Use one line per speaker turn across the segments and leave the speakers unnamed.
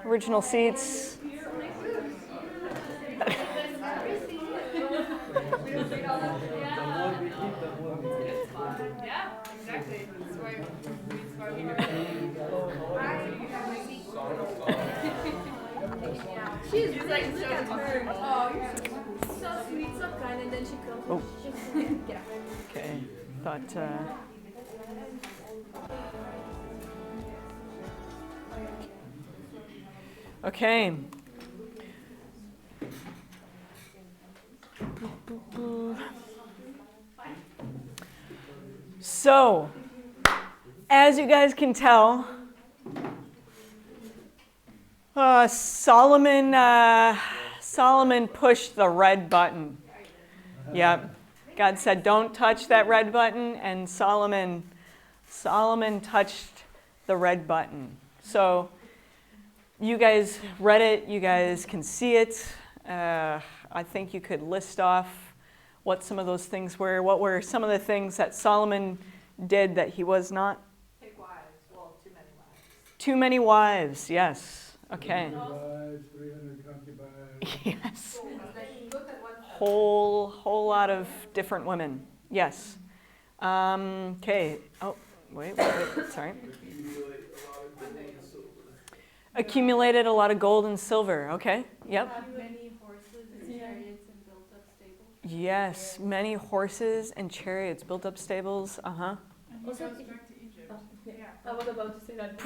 Original seats.
Yeah, exactly. That's why we are. She's like so comfortable. Oh, you're so sweet, so kind, and then she comes.
Oh.
Get out.
Okay. Thought. Okay. So, as you guys can tell, Solomon pushed the red button. Yep. God said, "Don't touch that red button," and Solomon touched the red button. So, you guys read it. You guys can see it. I think you could list off what some of those things were. What were some of the things that Solomon did that he was not?
Take wives. Well, too many wives.
Too many wives, yes. Okay.
300 wives, 300 concubines.
Yes.
Look at one.
Whole lot of different women. Yes. Okay. Oh, wait. Sorry. Accumulated a lot of gold and silver. Okay. Yep.
Many horses and chariots and built up stables.
Yes. Many horses and chariots, built up stables.
And he goes back to Egypt.
I was about to say that.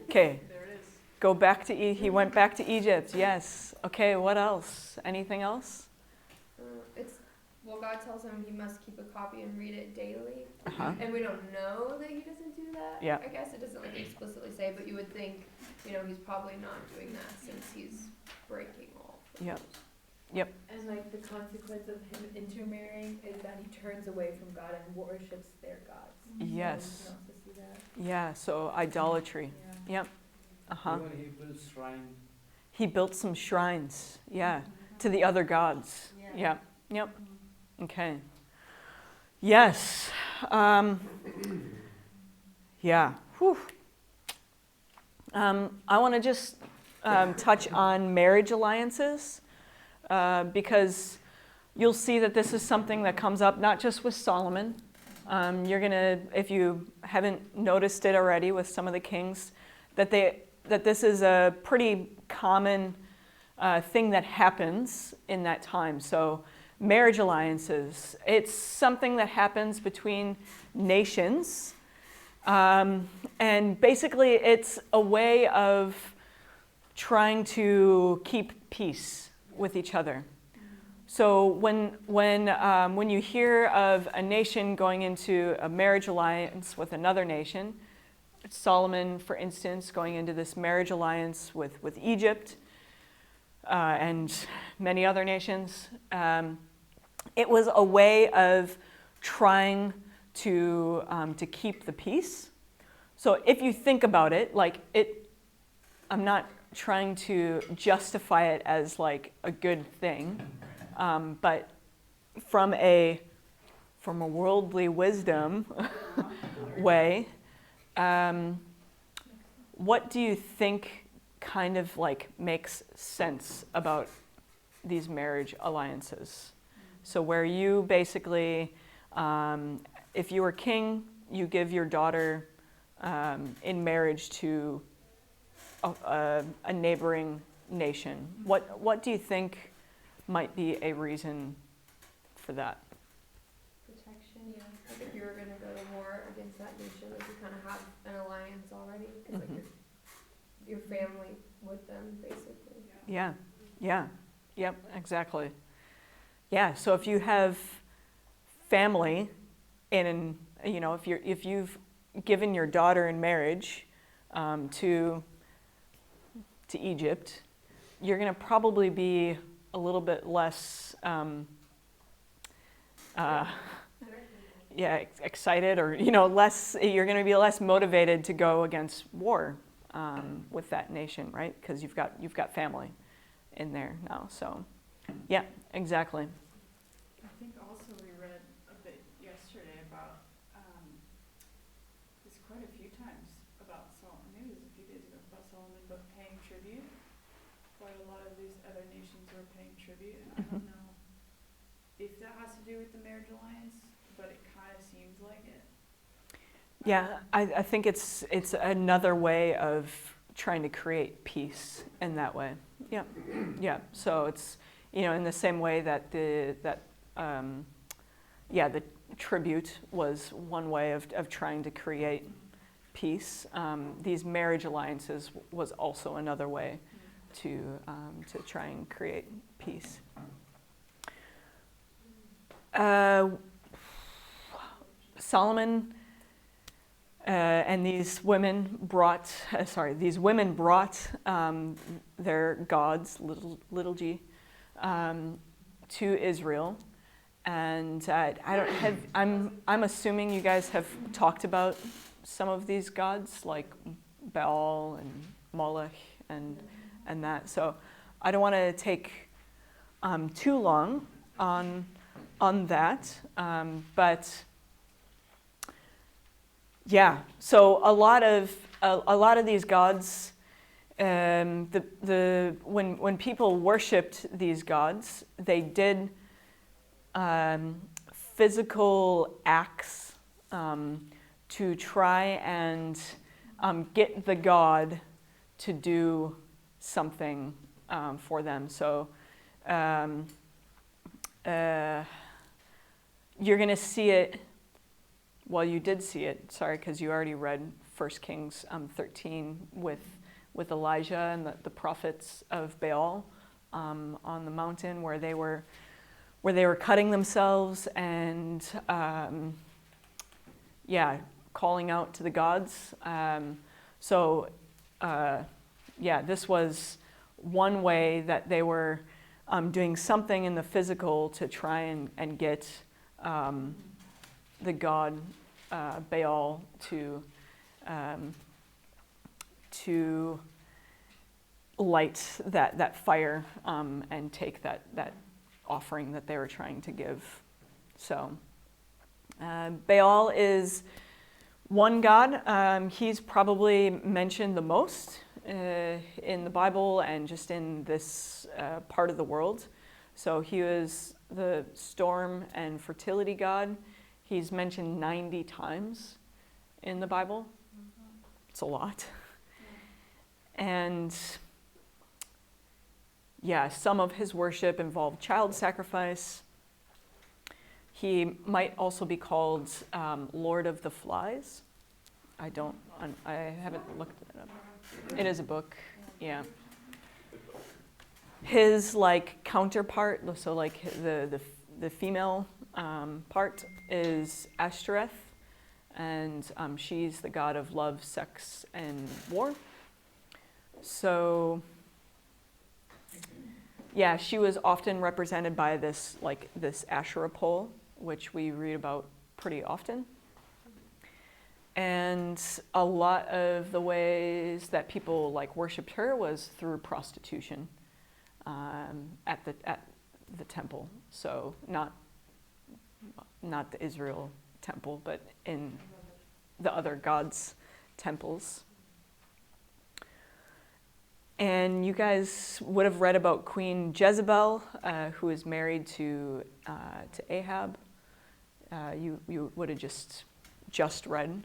Okay.
There it is.
Go back to he went back to Egypt. Yes. Okay. What else? Anything else?
God tells him he must keep a copy and read it daily,
Uh-huh.
and we don't know that he doesn't do that.
Yeah.
I guess it doesn't like explicitly say, but you would think, he's probably not doing that since he's breaking all.
Yep.
And like the consequence of him intermarrying is that he turns away from God and worships their gods.
Yes.
So you can also see that.
Yeah. So idolatry.
Yeah.
Yep. Uh-huh.
Even he built shrine.
He built some shrines. Yeah. To the other gods.
Yeah.
Yep. Okay. Yes. Yeah. Whew. I want to just touch on marriage alliances because you'll see that this is something that comes up not just with Solomon. You're gonna, if you haven't noticed it already with some of the kings, that this is a pretty common thing that happens in that time. So. Marriage alliances, it's something that happens between nations. And basically it's a way of trying to keep peace with each other. So when you hear of a nation going into a marriage alliance with another nation, Solomon, for instance, going into this marriage alliance with Egypt and many other nations, it was a way of trying to keep the peace. So if you think about it, I'm not trying to justify it as like a good thing, but from a worldly wisdom way, what do you think kind of like makes sense about these marriage alliances? So where you basically, if you were king, you give your daughter in marriage to a neighboring nation. What do you think might be a reason for that?
Protection, yeah. Like if you were going to go to war against that nation, like you kind of have an alliance already, because like your family with them, basically.
Yeah. Yep, exactly. Yeah, so if you have family if you've given your daughter in marriage to Egypt, you're going to probably be a little bit less excited, or you're going to be less motivated to go against war with that nation, right? Because you've got family in there now. So yeah, exactly.
I think also we read a bit yesterday about there's quite a few times about Solomon, maybe it was a few days ago, about Solomon, but paying tribute
why a lot of these other nations were paying tribute, and I don't know if that has to do with the marriage alliance, but it kind of seems like it.
Yeah, I think it's another way of trying to create peace in that way. Yeah, yeah. So it's, in the same way that the tribute was one way of trying to create peace. These marriage alliances was also another way to try and create peace. Solomon and these women brought their gods, little g, to Israel, and I'm assuming you guys have talked about some of these gods like Baal and Moloch and that. So I don't want to take too long on that, but. Yeah, so a lot of these gods, when people worshipped these gods, they did physical acts to try and get the god to do something for them. So you're going to see it. Well, you did see it, sorry, because you already read 1 Kings 13 with Elijah and the prophets of Baal on the mountain where they were cutting themselves and calling out to the gods. This was one way that they were doing something in the physical to try and get the god Baal to light that fire and take that offering that they were trying to give. So Baal is one god. He's probably mentioned the most in the Bible and just in this part of the world. So he was the storm and fertility god. He's mentioned 90 times in the Bible. It's a lot. And some of his worship involved child sacrifice. He might also be called Lord of the Flies. I haven't looked it up. It is a book, yeah. His counterpart, so the female part is Ashtoreth, and she's the god of love, sex, and war. So she was often represented by this Asherah pole, which we read about pretty often. And a lot of the ways that people worshipped her was through prostitution at the temple. So not the Israel temple, but in the other gods' temples. And you guys would have read about Queen Jezebel, who is married to Ahab. You would have just read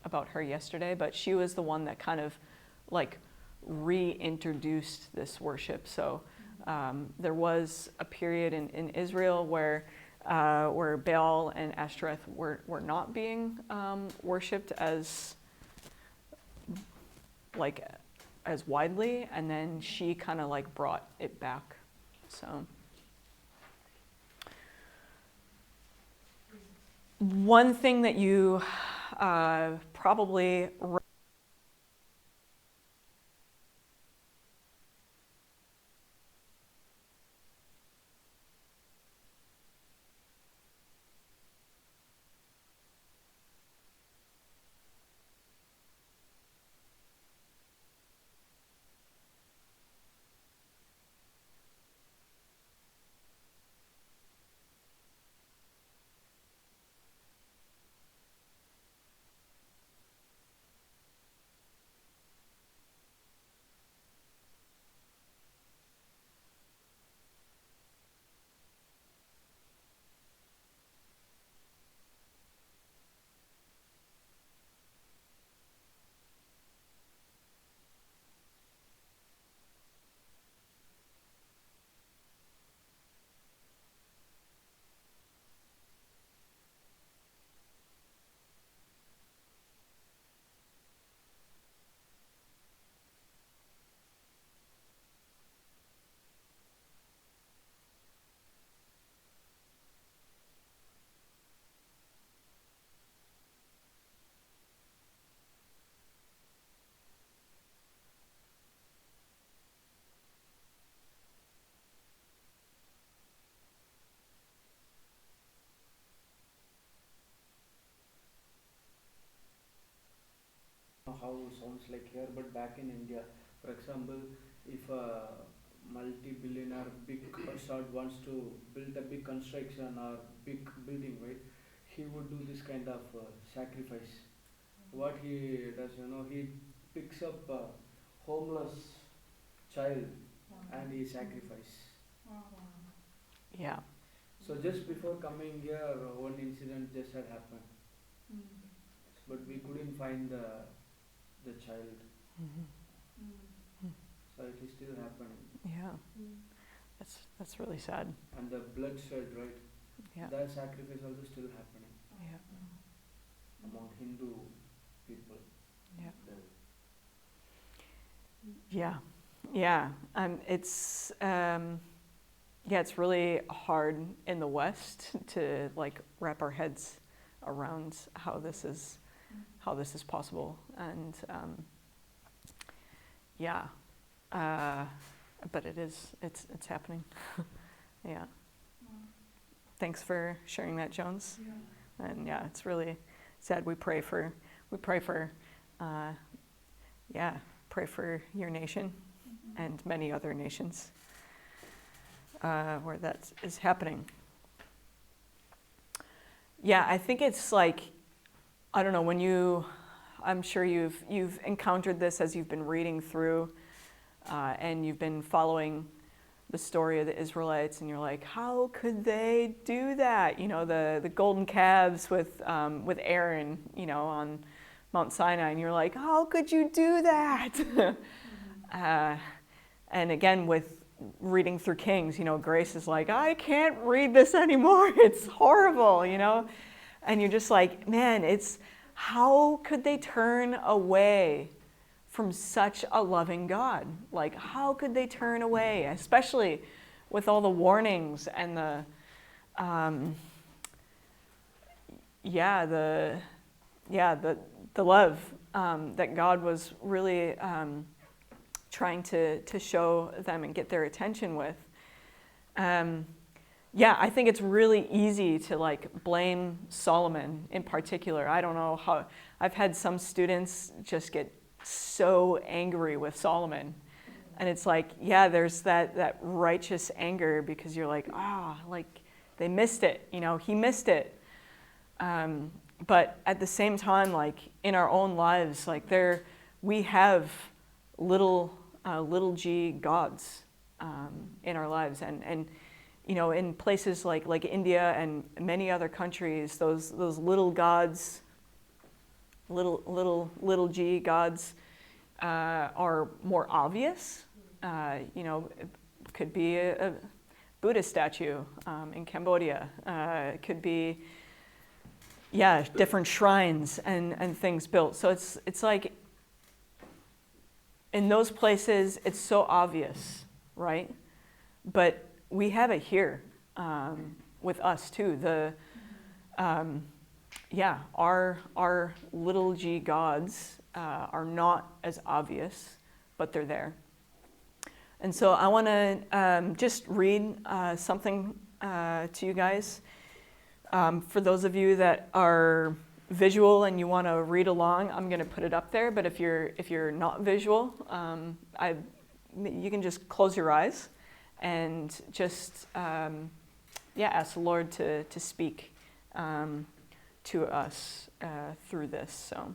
about her yesterday, but she was the one that kind of reintroduced this worship. So there was a period in Israel where Baal and Ashtoreth were not being worshipped as widely, and then she kind of brought it back. So one thing that you probably
how it sounds like here, but back in India, for example, if a multi-billionaire big shot wants to build a big construction or big building, right? He would do this kind of sacrifice. What he does, he picks up a homeless child and he sacrifice.
Yeah.
So just before coming here, one incident just had happened, but we couldn't find the child. So it is still happening.
Yeah. That's really sad.
And the bloodshed, right?
Yeah.
That sacrifice also still happening
Yeah.
among Hindu people.
Yeah.
There.
Yeah. Yeah. It's really hard in the West to like wrap our heads around how this is possible, and but it's happening. Yeah. Thanks for sharing that, Jones. And yeah, it's really sad. Pray for your nation and many other nations where that is happening. Yeah, I think it's like, I don't know, I'm sure you've encountered this as you've been reading through and you've been following the story of the Israelites, and you're like, how could they do that? The golden calves with Aaron, on Mount Sinai, and you're like, how could you do that? And again, with reading through Kings, Grace is like, I can't read this anymore. It's horrible, And you're just like, man, how could they turn away from such a loving God? Like, how could they turn away, especially with all the warnings and the love that God was really trying to show them and get their attention with. I think it's really easy to like blame Solomon in particular. I don't know how, I've had some students just get so angry with Solomon. And it's like, yeah, there's that righteous anger because you're like, like they missed it, he missed it. But at the same time, like in our own lives, like we have little g gods in our lives, and in places like India and many other countries, those little gods, little g gods, are more obvious. It could be a Buddhist statue in Cambodia. It could be, different shrines and things built. So it's like, in those places, it's so obvious, right? But we have it here with us too. Our little g gods are not as obvious, but they're there. And so I want to just read something to you guys. For those of you that are visual and you want to read along, I'm going to put it up there. But if you're not visual, you can just close your eyes and just ask the Lord to speak to us through this. So,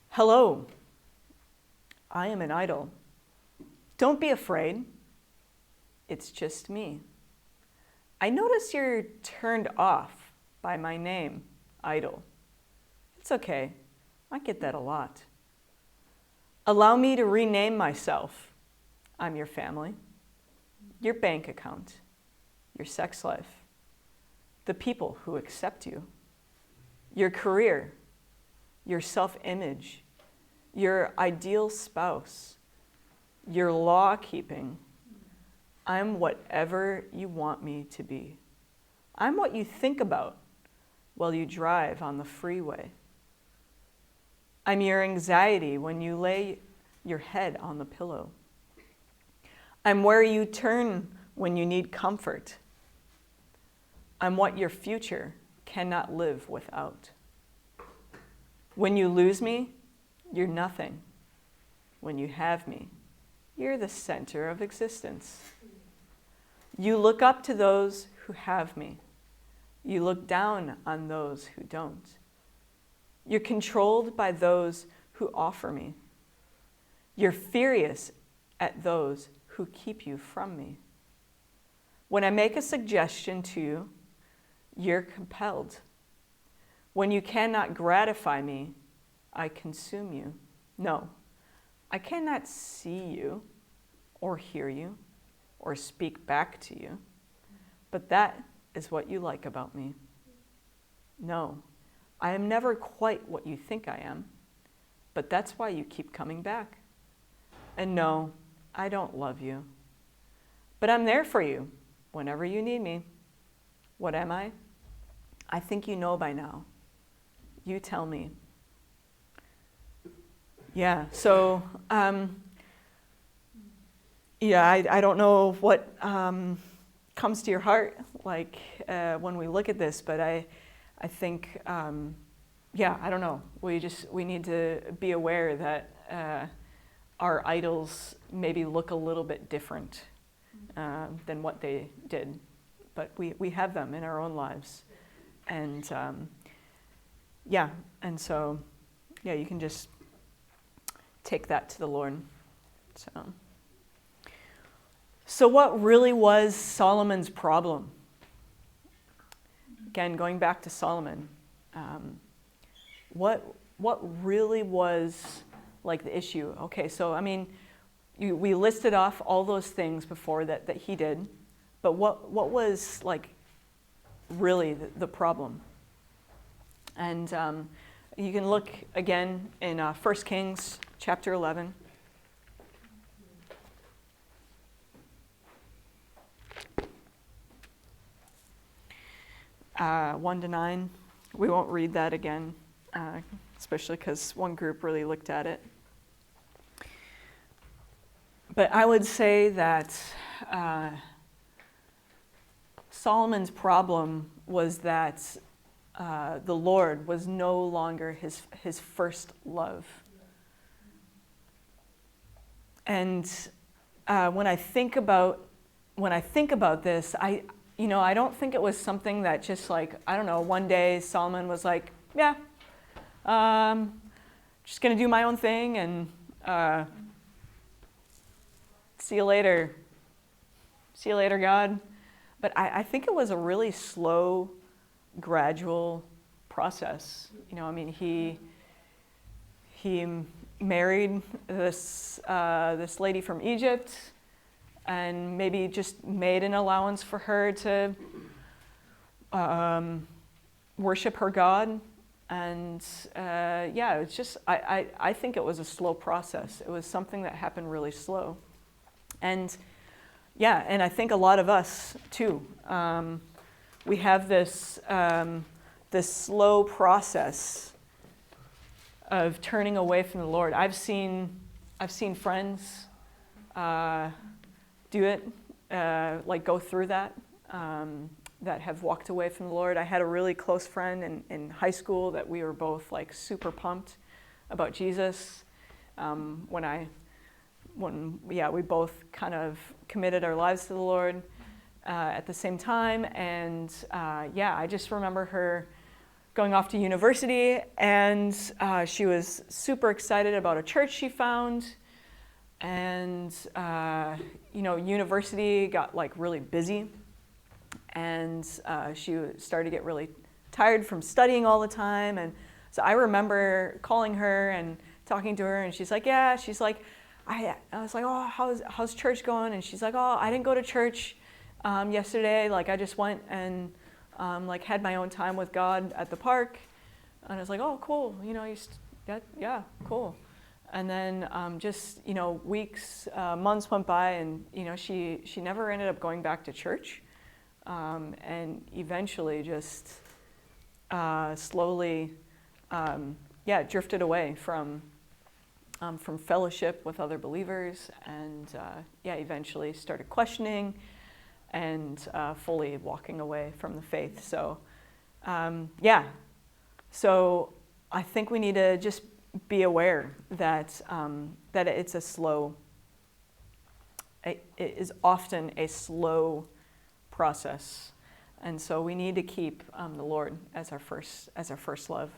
hello, I am an idol. Don't be afraid. It's just me. I notice you're turned off by my name, idol. It's okay. I get that a lot. Allow me to rename myself. I'm your family, your bank account, your sex life, the people who accept you, your career, your self-image, your ideal spouse, your law-keeping. I'm whatever you want me to be. I'm what you think about while you drive on the freeway. I'm your anxiety when you lay your head on the pillow. I'm where you turn when you need comfort. I'm what your future cannot live without. When you lose me, you're nothing. When you have me, you're the center of existence. You look up to those who have me. You look down on those who don't. You're controlled by those who offer me. You're furious at those who keep you from me. When I make a suggestion to you, you're compelled. When you cannot gratify me, I consume you. No, I cannot see you or hear you or speak back to you, but that is what you like about me. No, I am never quite what you think I am, but that's why you keep coming back. And no, I don't love you, but I'm there for you whenever you need me. What am I? I think you know by now. You tell me. Yeah, so, I don't know what comes to your heart, like, when we look at this, but I think, I don't know. We need to be aware that our idols maybe look a little bit different than what they did, but we have them in our own lives, and and so, you can just take that to the Lord. So what really was Solomon's problem? Again, going back to Solomon, what really was like the issue? Okay, so I mean, we listed off all those things before that he did, but what was like really the problem? And you can look again in 1 Kings chapter 11. Uh, 1-9. We won't read that again, especially because one group really looked at it. But I would say that Solomon's problem was that the Lord was no longer his first love. And when I think about this, I don't think it was something that just like, I don't know, one day Solomon was like, just gonna do my own thing and see you later, God. But I think it was a really slow, gradual process. He married this lady from Egypt, and maybe just made an allowance for her to worship her God. And it's just, I think it was a slow process. It was something that happened really slow. And I think a lot of us too, we have this slow process of turning away from the Lord. I've seen friends do it, go through that have walked away from the Lord. I had a really close friend in high school that we were both like super pumped about Jesus. When we both kind of committed our lives to the Lord at the same time, and I just remember her going off to university, and she was super excited about a church she found. And, university got like really busy, and she started to get really tired from studying all the time. And so I remember calling her and talking to her, and she's like, I was like, oh, how's church going? And she's like, oh, I didn't go to church yesterday. Like, I just went and had my own time with God at the park. And I was like, oh, cool. Cool. And then weeks, months went by, and she never ended up going back to church, and eventually just slowly drifted away from fellowship with other believers, and eventually started questioning and fully walking away from the faith. So so I think we need to just be aware that that it is often a slow process, and so we need to keep the Lord as our first love.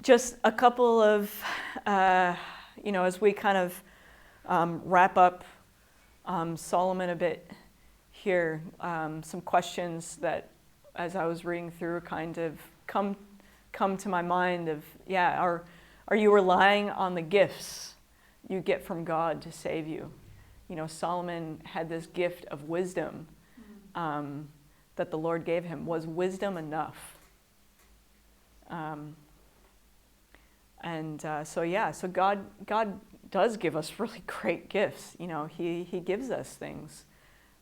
Just a couple of, as we kind of wrap up Solomon a bit here, some questions that, as I was reading through, kind of come to my mind of, are you relying on the gifts you get from God to save you? Solomon had this gift of wisdom that the Lord gave him. Was wisdom enough? So God does give us really great gifts. He gives us things.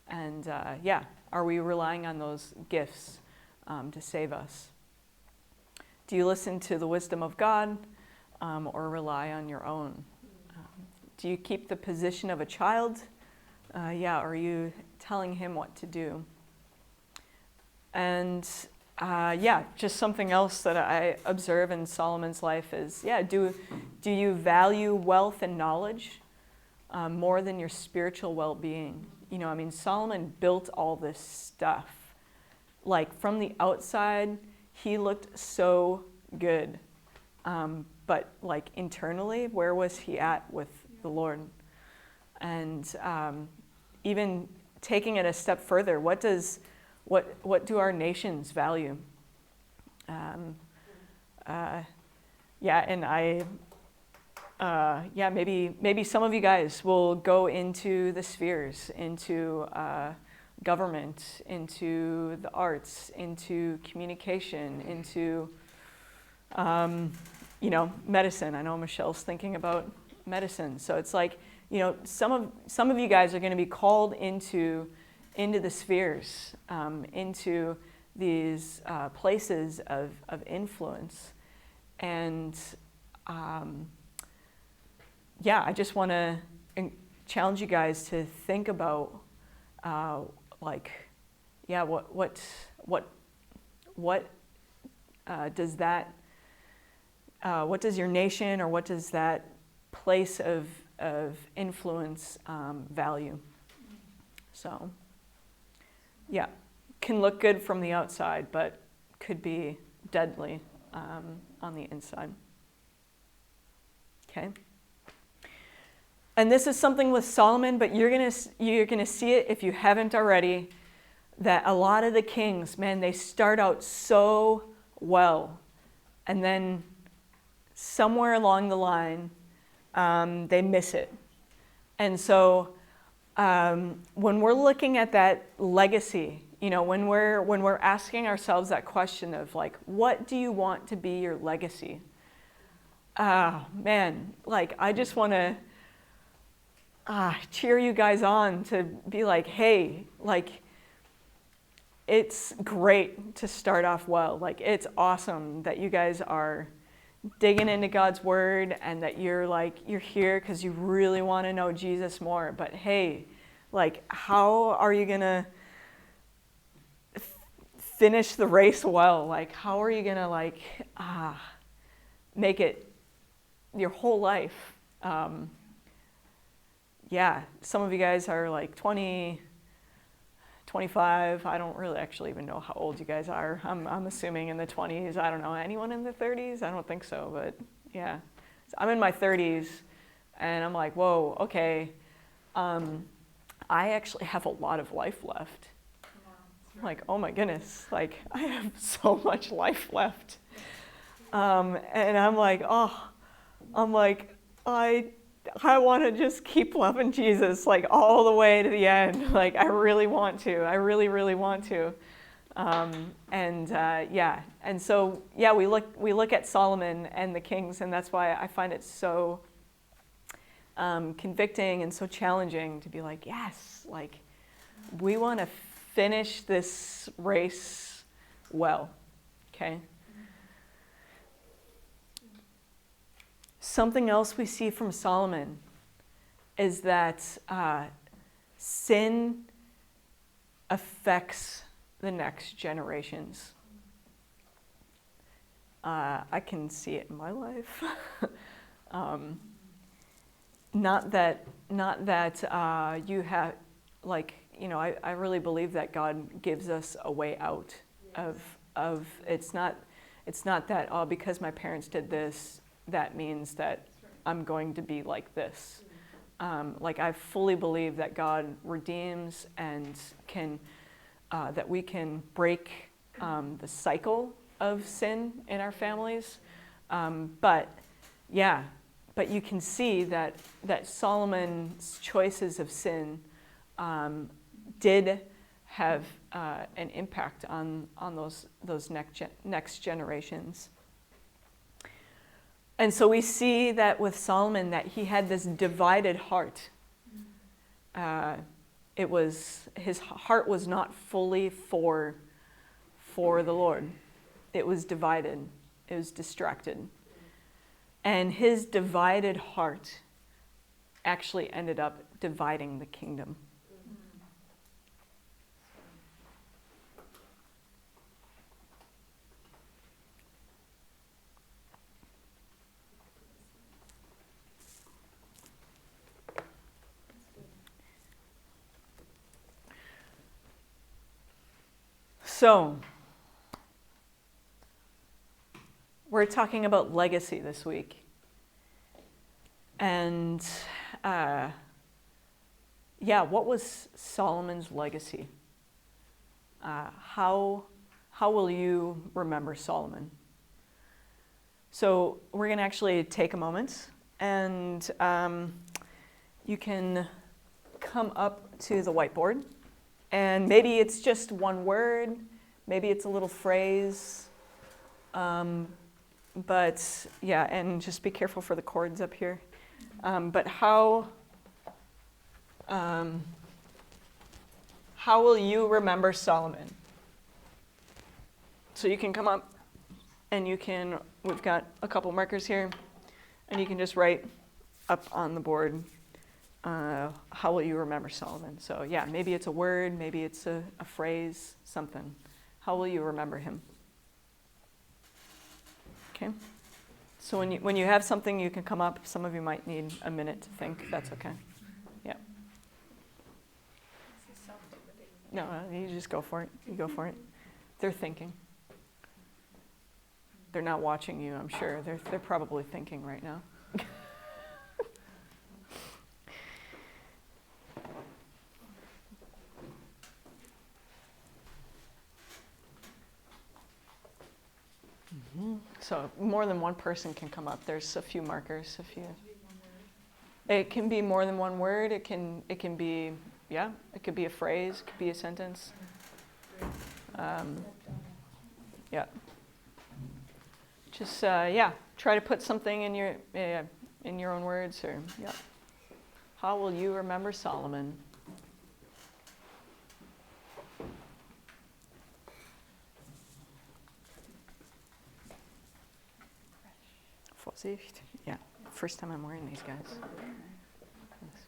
And are we relying on those gifts to save us? Do you listen to the wisdom of God or rely on your own? Do you keep the position of a child? Or are you telling him what to do? And just something else that I observe in Solomon's life is, do you value wealth and knowledge more than your spiritual well-being? Solomon built all this stuff. Like, from the outside, he looked so good. But, like, internally, where was he at with the Lord? And even taking it a step further, what do our nations value? Maybe some of you guys will go into the spheres, into government, into the arts, into communication, into medicine. I know Michelle's thinking about medicine, so it's like, some of you guys are going to be called into the spheres, into these places of influence. And I just want to challenge you guys to think about what does that what does your nation, or what does that place of influence value? So can look good from the outside, but could be deadly on the inside. Okay. And this is something with Solomon, but you're gonna see it if you haven't already, that a lot of the kings, man, they start out so well, and then somewhere along the line, they miss it. And so when we're looking at that legacy, when we're asking ourselves that question of, like, what do you want to be your legacy? Man, like, I just want to cheer you guys on to be like, hey, like, it's great to start off well. Like, it's awesome that you guys are digging into God's word and that you're here because you really want to know Jesus more. But hey, like, how are you going to finish the race well? Like, how are you going to make it your whole life? Some of you guys are like 20, 25. I don't really actually even know how old you guys are. I'm assuming in the 20s. I don't know. Anyone in the 30s? I don't think so, but yeah. So I'm in my 30s, and I'm like, whoa, okay. I actually have a lot of life left. I'm like, oh my goodness, like, I have so much life left. And I'm like, I want to just keep loving Jesus, like, all the way to the end. Like, I really want to. I really, really want to. And so we look at Solomon and the kings, and that's why I find it so convicting and so challenging to be like, yes, like, we want to finish this race well. Okay. Something else we see from Solomon is that sin affects the next generations. I can see it in my life. Not that you have, like, you know, I really believe that God gives us a way out of it's not that, oh, because my parents did this, that means that I'm going to be like this. Like, I fully believe that God redeems and that we can break the cycle of sin in our families. But you can see that Solomon's choices of sin did have an impact on those next generations. And so we see that with Solomon, that he had this divided heart. His heart was not fully for the Lord. It was divided. It was distracted. And his divided heart actually ended up dividing the kingdom. So, we're talking about legacy this week. And what was Solomon's legacy? How will you remember Solomon? So we're going to actually take a moment, and you can come up to the whiteboard, and maybe it's just one word, maybe it's a little phrase, but yeah, and just be careful for the cords up here. But how will you remember Solomon? So you can come up, and we've got a couple markers here, and you can just write up on the board, how will you remember Solomon? So yeah, maybe it's a word, maybe it's a phrase, something. How will you remember him? Okay. So when you have something, you can come up. Some of you might need a minute to think. That's okay. Yeah. No, you just go for it. You go for it. They're thinking. They're not watching you, I'm sure. They're probably thinking right now. So more than one person can come up. There's a few markers. It can be more than one word. It can be, it could be a phrase. It could be a sentence. Just try to put something in your own words, or how will you remember Solomon? Vorsicht. Yeah, first time I'm wearing these guys. Thanks.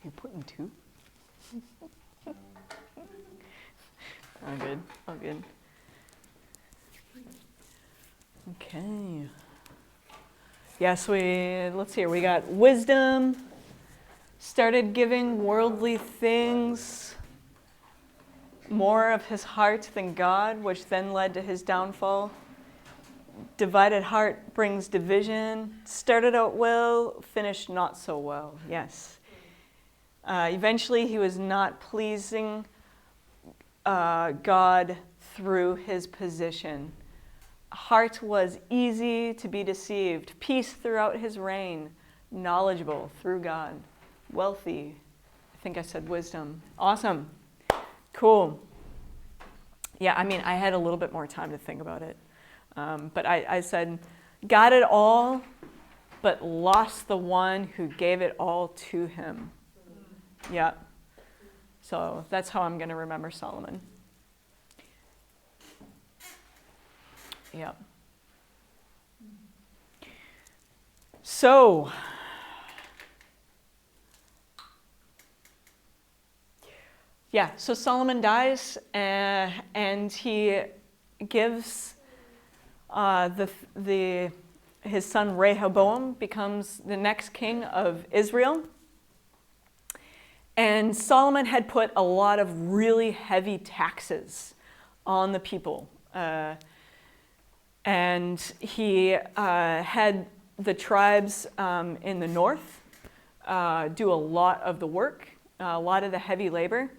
You're putting two? All good. All good. Okay. Yes, let's see here. We got wisdom, started giving worldly things, more of his heart than God, which then led to his downfall. Divided heart brings division. Started out well, finished not so well. Yes. Eventually, he was not pleasing God through his position. Heart was easy to be deceived. Peace throughout his reign. Knowledgeable through God. Wealthy. I think I said wisdom. Awesome. Cool. Yeah, I mean, I had a little bit more time to think about it. But I said, got it all, but lost the one who gave it all to him. Yeah. So that's how I'm going to remember Solomon. Yeah. So, so Solomon dies, and he gives his son Rehoboam becomes the next king of Israel. And Solomon had put a lot of really heavy taxes on the people. And he had the tribes in the north do a lot of the work, a lot of the heavy labor.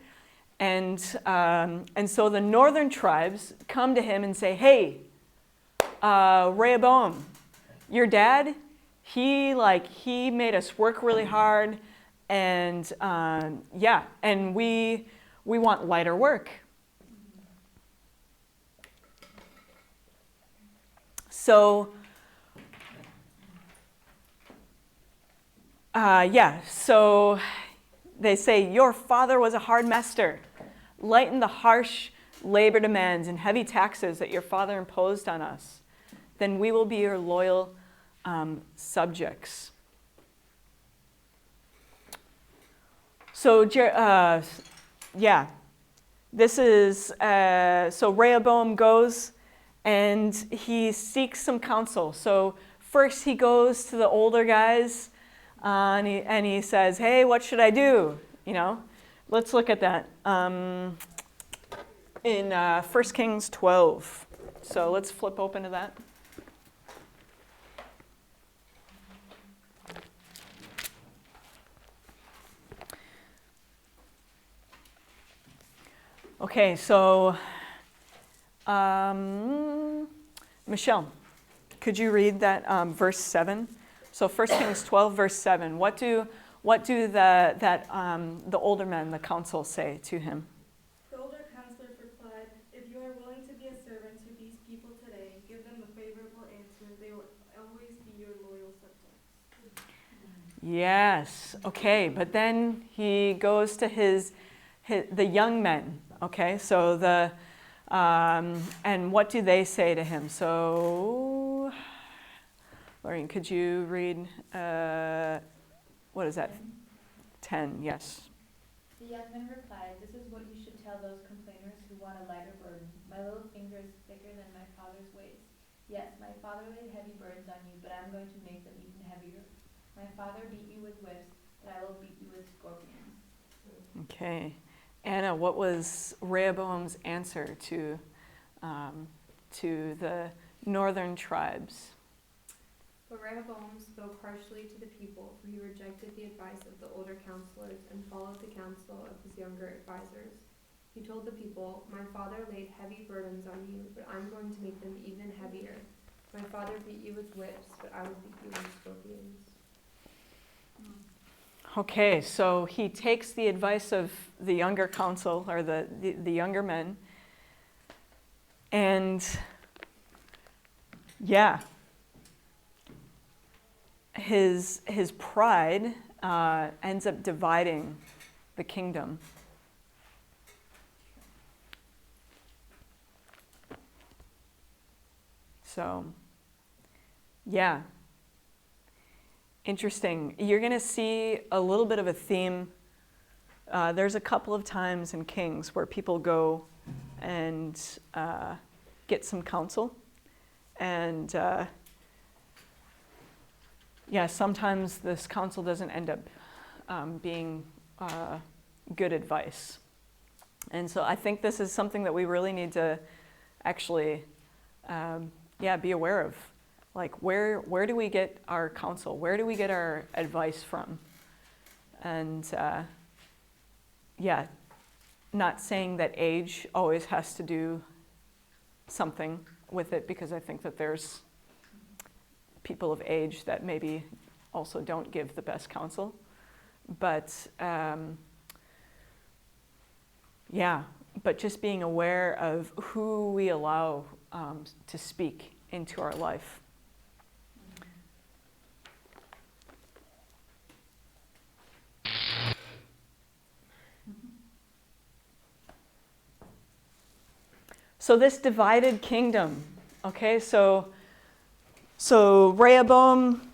And so the northern tribes come to him and say, hey, Rehoboam, your dad, he made us work really hard, and and we want lighter work. So so they say, your father was a hard master. Lighten the harsh labor demands and heavy taxes that your father imposed on us. Then we will be your loyal subjects. So, this is, so Rehoboam goes and he seeks some counsel. So first he goes to the older guys and he says, hey, what should I do? Let's look at that in 1 Kings 12. So let's flip open to that. Okay, so Michelle, could you read that verse 7? So 1 Kings 12, verse 7. What do the older men, the council, say to him?
The older counselors replied, if you are willing to be a servant to these people today, give them a favorable answer. They will always be your loyal subjects.
Yes. Okay, but then he goes to the young men. Okay, so and what do they say to him? So, Lauren, could you read, what is that? 10, yes.
The young men replied, this is what you should tell those complainers who want a lighter burden. My little finger is thicker than my father's waist. Yes, my father laid heavy burdens on you, but I'm going to make them even heavier. My father beat you with whips, but I will beat you with scorpions.
Okay. Anna, what was Rehoboam's answer to the northern tribes?
But Rehoboam spoke harshly to the people, for he rejected the advice of the older counselors and followed the counsel of his younger advisors. He told the people, my father laid heavy burdens on you, but I'm going to make them even heavier. My father beat you with whips, but I will beat you with scorpions.
Okay, so he takes the advice of the younger council, or the younger men, and his pride ends up dividing the kingdom. So, interesting. You're going to see a little bit of a theme. There's a couple of times in Kings where people go and get some counsel. And yeah, sometimes this counsel doesn't end up being good advice. And so I think this is something that we really need to actually, be aware of. Like, where do we get our counsel? Where do we get our advice from? And not saying that age always has to do something with it, because I think that there's people of age that maybe also don't give the best counsel. But but just being aware of who we allow to speak into our life. So this divided kingdom, okay, so Rehoboam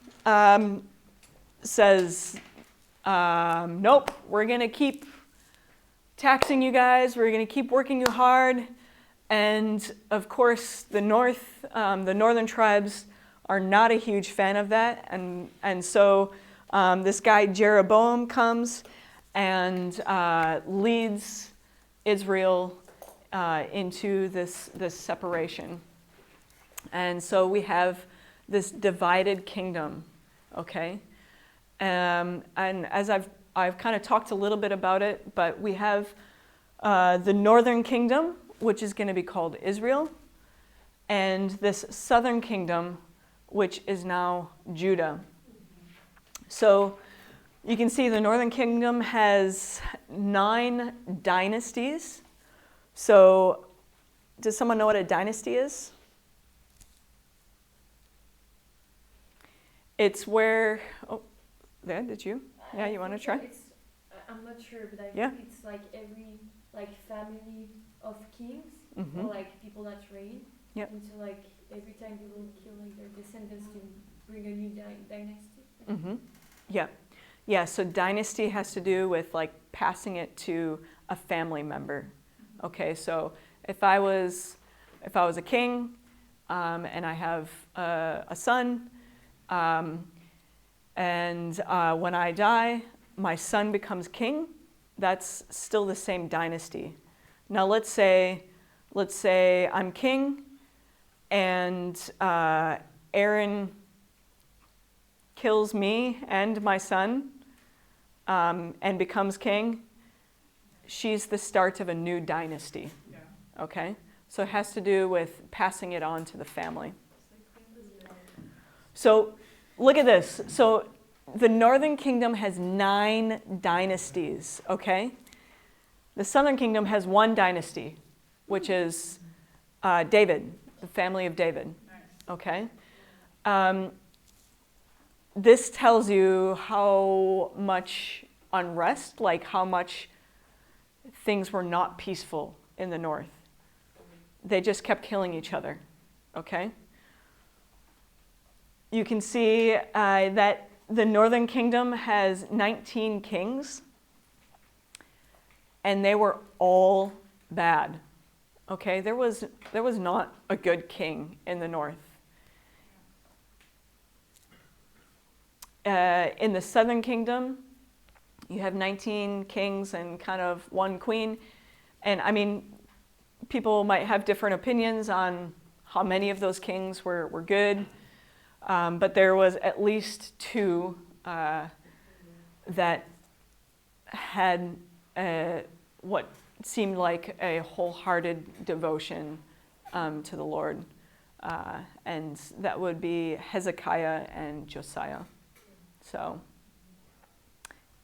says, nope, we're going to keep taxing you guys, we're going to keep working you hard. And of course, the northern tribes are not a huge fan of that. And so this guy Jeroboam comes and leads Israel into this separation. And so we have this divided kingdom, okay? And as I've kind of talked a little bit about it, but we have the northern kingdom, which is going to be called Israel, and this southern kingdom, which is now Judah. So you can see the northern kingdom has 9 dynasties. So does someone know what a dynasty is? It's where, did you? Yeah, you want to try?
I'm not sure, but I
Yeah.
think it's like every family of kings,
Mm-hmm.
or people that reign.
Yep.
And so every time people kill their descendants to bring a new dynasty.
Mm-hmm. Yeah. Yeah, so dynasty has to do with passing it to a family member. Okay, so if I was a king and I have a son, and when I die, my son becomes king, that's still the same dynasty. Now let's say I'm king and Aaron kills me and my son and becomes king. She's the start of a new dynasty.
Yeah.
Okay? So it has to do with passing it on to the family. So look at this. So the northern kingdom has 9 dynasties, okay? The southern kingdom has 1 dynasty, which is David, the family of David, okay? This tells you how much unrest, how much things were not peaceful in the north. They just kept killing each other, okay? You can see that the northern kingdom has 19 kings, and they were all bad, okay? There was not a good king in the north. In the southern kingdom, you have 19 kings and kind of 1 queen. And I mean, people might have different opinions on how many of those kings were good. But there was at least 2 that had what seemed like a wholehearted devotion to the Lord. And that would be Hezekiah and Josiah. So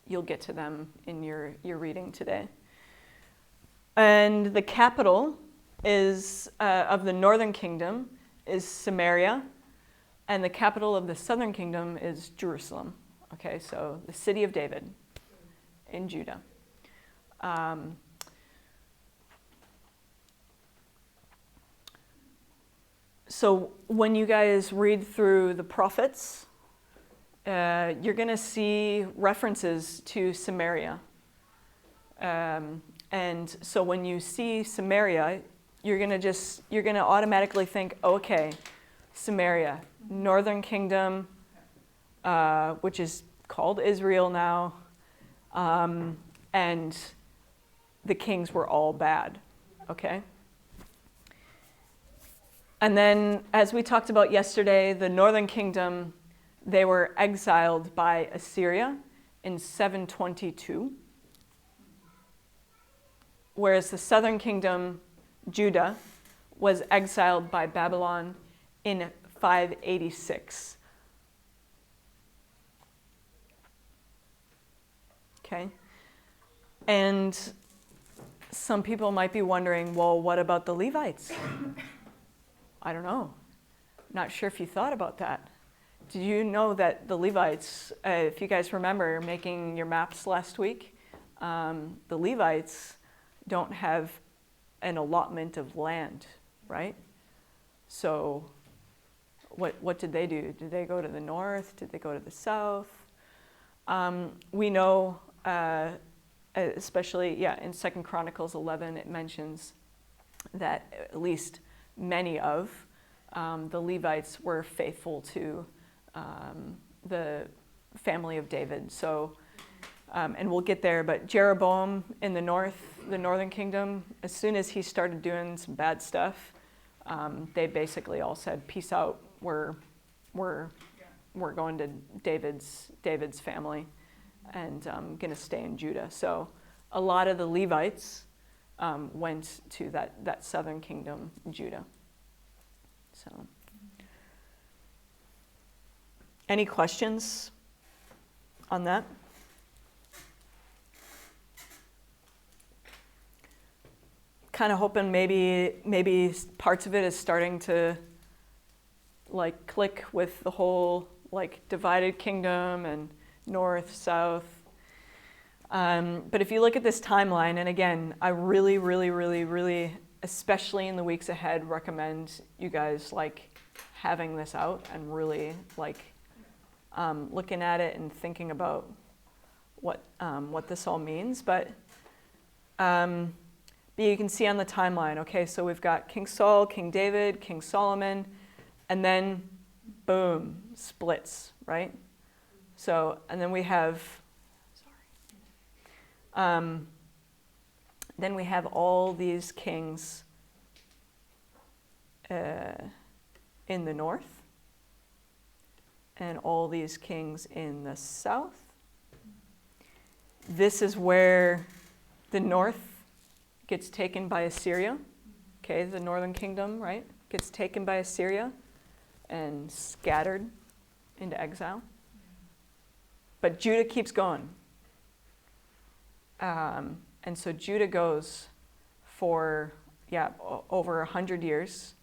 you'll get to them in your reading today. And the capital is of the northern kingdom is Samaria, and the capital of the southern kingdom is Jerusalem. Okay, so the city of David in Judah. So when you guys read through the prophets, you're going to see references to Samaria. And so when you see Samaria, you're going to automatically think, okay, Samaria, northern kingdom, which is called Israel now, and the kings were all bad, okay? And then, as we talked about yesterday, the northern kingdom, they were exiled by Assyria in 722, whereas the southern kingdom, Judah, was exiled by Babylon in 586. Okay? And some people might be wondering, well, what about the Levites? I don't know. Not sure if you thought about that. Did you know that the Levites, if you guys remember making your maps last week, the Levites don't have an allotment of land, right? So what did they do? Did they go to the north? Did they go to the south? We know, especially, in 2 Chronicles 11, it mentions that at least many of the Levites were faithful to the family of David. So, and we'll get there, but Jeroboam in the northern kingdom, as soon as he started doing some bad stuff, they basically all said, peace out, we're going to David's family and going to stay in Judah. So a lot of the Levites went to that southern kingdom, Judah. So, any questions on that? Kind of hoping maybe parts of it is starting to like click with the whole like divided kingdom and north, south. But if you look at this timeline, and again, I really, really, really, really, especially in the weeks ahead, recommend you guys like having this out and really like looking at it and thinking about what this all means. But you can see on the timeline, okay, so we've got King Saul, King David, King Solomon, and then boom, splits, right? So, and then we have, then we have all these kings in the north and all these kings in the south. This is where the north gets taken by Assyria. Okay, the northern kingdom, right, gets taken by Assyria and scattered into exile. But Judah keeps going. And so Judah goes for, over 100 years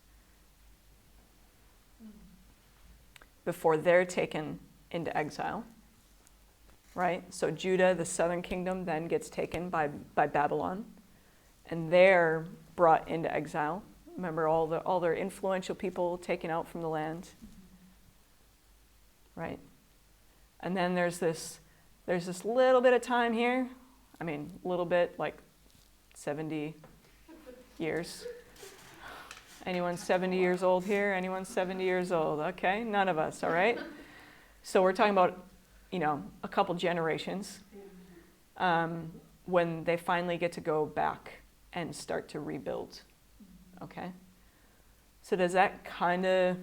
before they're taken into exile, right? So Judah, the southern kingdom, then gets taken by Babylon, and they're brought into exile. Remember all their influential people taken out from the land, right? And then there's this little bit of time here. I mean, a little bit, like 70 years. Anyone 70 years old here? Anyone 70 years old? Okay, none of us, all right? So we're talking about, a couple generations when they finally get to go back and start to rebuild, okay? So does that kind of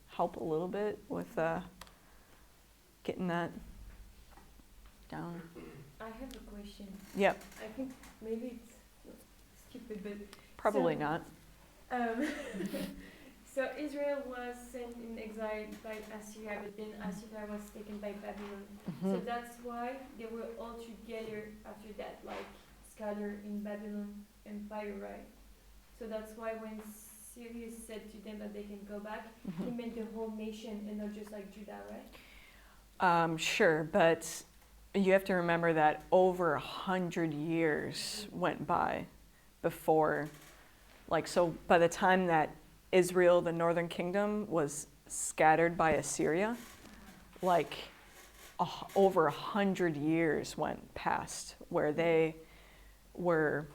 help a little bit with getting that down?
I have a question.
Yep.
I think maybe it's stupid, but
Probably not.
So Israel was sent in exile by Assyria, but then Assyria was taken by Babylon. So that's why they were all together after that, like scattered in Babylon Empire, right? So that's why when Cyrus said to them that they can go back, he meant the whole nation and not just like Judah, right?
Sure, but you have to remember that over 100 years went by before, so by the time that Israel, the northern kingdom, was scattered by Assyria, over 100 years went past where they were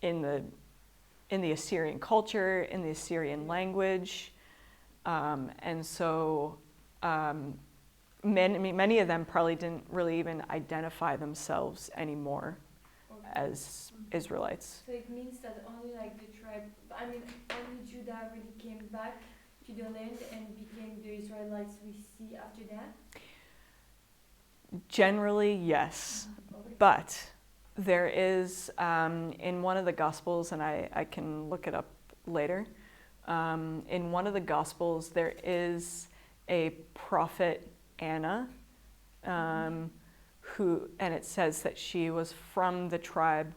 in the Assyrian culture, in the Assyrian language, And so many of them probably didn't really even identify themselves anymore as Israelites.
So it means that only like the tribe, I mean, only Judah really came back to the land and became the Israelites we see after that?
Generally, yes.
Okay.
But there is, in one of the Gospels, and I can look it up later, in one of the Gospels, there is a prophet, Anna, who, and it says that she was from the tribe,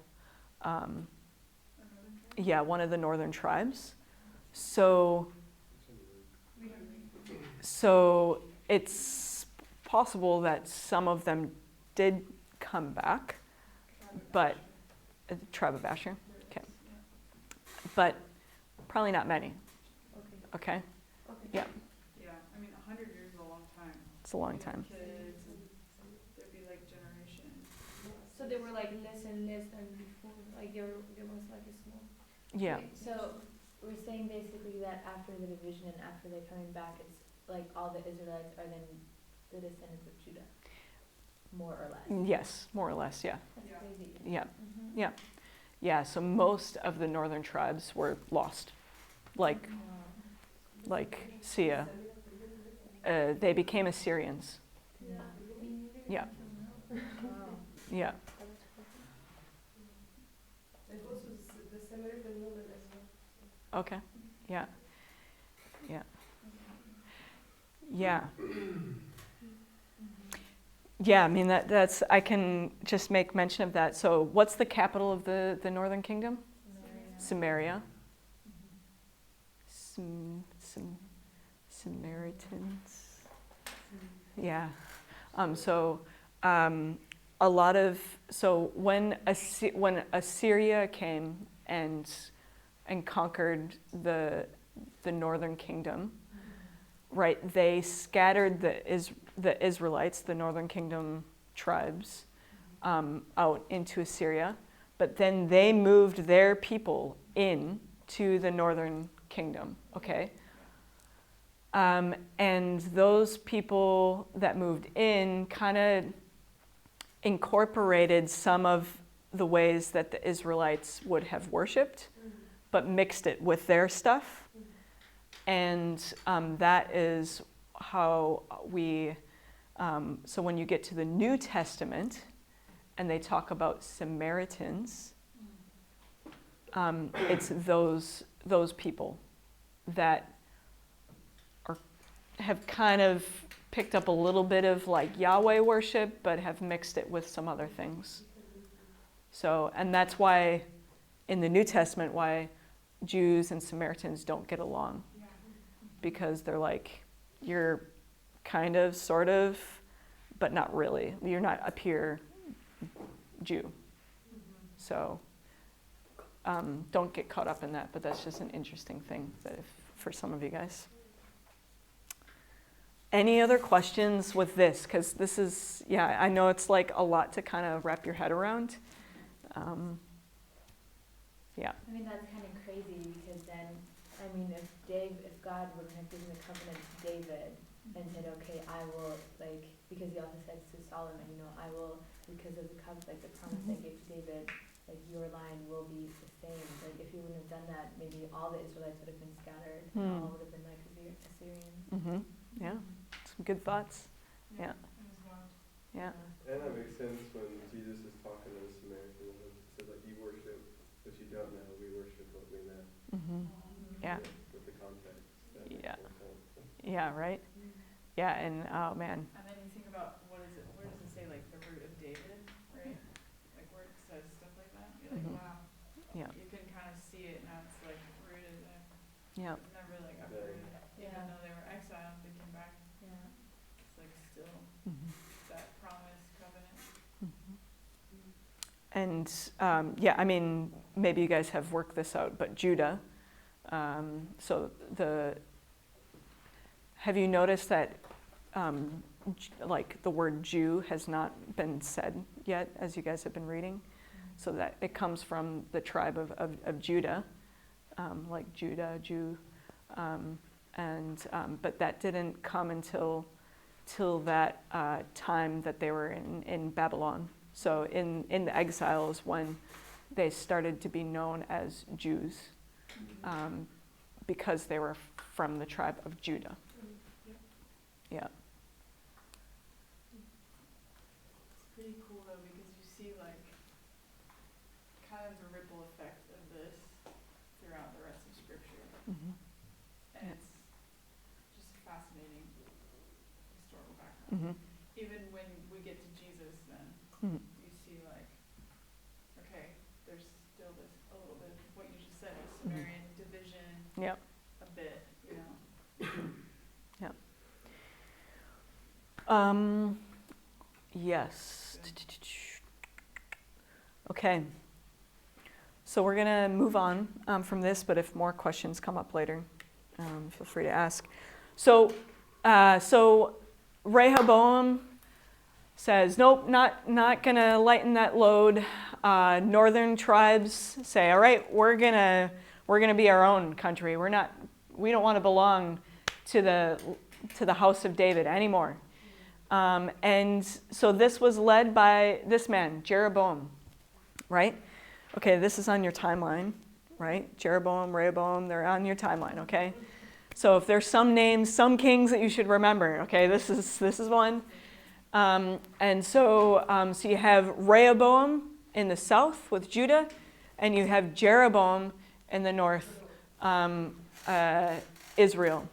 yeah, one of the northern tribes. So it's possible that some of them did come back, but tribe of Asher, okay, but probably not many. Okay. Yeah.
Yeah, I mean, 100 years is a long time.
It's a long time.
Kids, and there'd be like generations.
So they were like less and less than before, like there was like a small.
Yeah.
So we're saying basically that after the division and after they're coming back, it's like all the Israelites are then the descendants of Judah, more or less.
Yes, more or less. Yeah.
That's
Yeah.
crazy.
Yeah.
Mm-hmm.
Yeah. Yeah. So most of the northern tribes were lost, like Sia. They became Assyrians.
Yeah.
Yeah.
Wow.
Yeah.
And also the Samaritan woman as well.
Okay. Yeah. Yeah. Yeah. Yeah, I mean that's I can just make mention of that. So what's the capital of the northern kingdom? Samaria. Samaritans. Yeah. A lot of when Assyria came and conquered the northern kingdom, right? They scattered the Israelites, the northern kingdom tribes, out into Assyria, but then they moved their people in to the northern kingdom. Okay. And those people that moved in kind of incorporated some of the ways that the Israelites would have worshipped, but mixed it with their stuff. And that is how we, so when you get to the New Testament and they talk about Samaritans, it's those people that have kind of picked up a little bit of like Yahweh worship, but have mixed it with some other things. So, and that's why in the New Testament, why Jews and Samaritans don't get along. Because they're like, you're kind of, sort of, but not really. You're not a pure Jew. So don't get caught up in that, but that's just an interesting thing that for some of you guys. Any other questions with this? Because this is, yeah, I know it's like a lot to kind of wrap your head around. Yeah.
I mean, that's kind of crazy because then, I mean, if God would have given the covenant to David and said, okay, I will, like, because he also says to Solomon, you know, I will, because of the covenant, like the promise I gave to David, like your line will be sustained. Like if he wouldn't have done that, maybe all the Israelites would have been scattered. And all would have been like Assyrians.
Mm-hmm. Yeah. Some good thoughts. Yeah. Yeah.
And that makes sense when Jesus is talking to the Samaritan woman. He says, like, you worship what you don't know, we worship what we know.
Mm-hmm. Yeah.
With the context.
Yeah. Yeah, right? Yeah, and oh man.
And then you think about where does it say like the root of David, right? Like where it says stuff like that. You're like, wow.
Yeah.
You can kind of see it now. It's like rooted there.
Yeah.
It's never like uprooted. Even though they were exiled, they came back.
Yeah.
It's like still that promise, covenant.
And yeah, I mean, maybe you guys have worked this out, but Judah. Have you noticed that like the word Jew has not been said yet as you guys have been reading? So that it comes from the tribe of Judah, like Judah, Jew. and but that didn't come until that time that they were in Babylon. So in the exile is when they started to be known as Jews, because they were from the tribe of Judah. Yeah.
It's pretty cool though, because you see like kind of the ripple effect of this throughout the rest of Scripture,
Mm-hmm.
and it's just a fascinating historical background.
Mm-hmm.
Even when we get to Jesus, then
Mm-hmm.
you see like, okay, there's still this a little bit of what you just said, the Sumerian division,
Yep.
a bit, you know.
Yes. Okay. So we're going to move on from this, but if more questions come up later, feel free to ask. So Rehoboam says, nope, not going to lighten that load. Northern tribes say, all right, we're gonna be our own country. We don't want to belong to the house of David anymore. And so this was led by this man, Jeroboam, right? Okay, this is on your timeline, right? Jeroboam, Rehoboam, they're on your timeline, okay? So if there's some names, some kings that you should remember, okay, this is one. And so you have Rehoboam in the south with Judah, and you have Jeroboam in the north, Israel.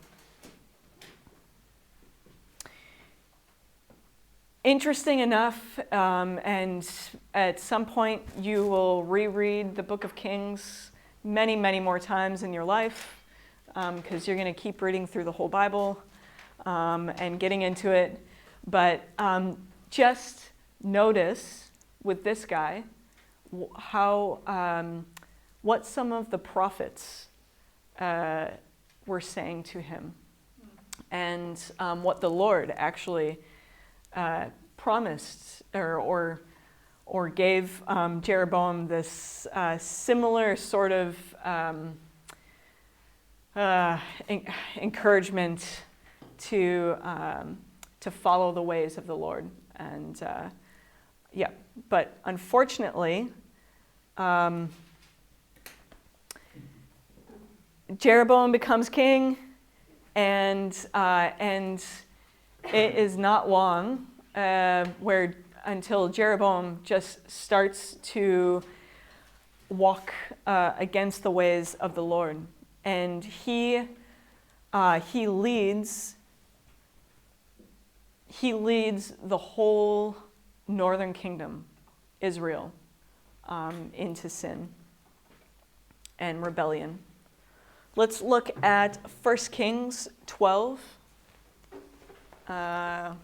Interesting enough, and at some point you will reread the Book of Kings many, many more times in your life, because you're going to keep reading through the whole Bible and getting into it. But just notice with this guy how what some of the prophets were saying to him, and what the Lord actually promised or gave Jeroboam this similar sort of encouragement to follow the ways of the Lord. And but unfortunately, Jeroboam becomes king, and it is not long until Jeroboam just starts to walk against the ways of the Lord, and he leads the whole northern kingdom, Israel, into sin and rebellion. Let's look at 1 Kings 12. 1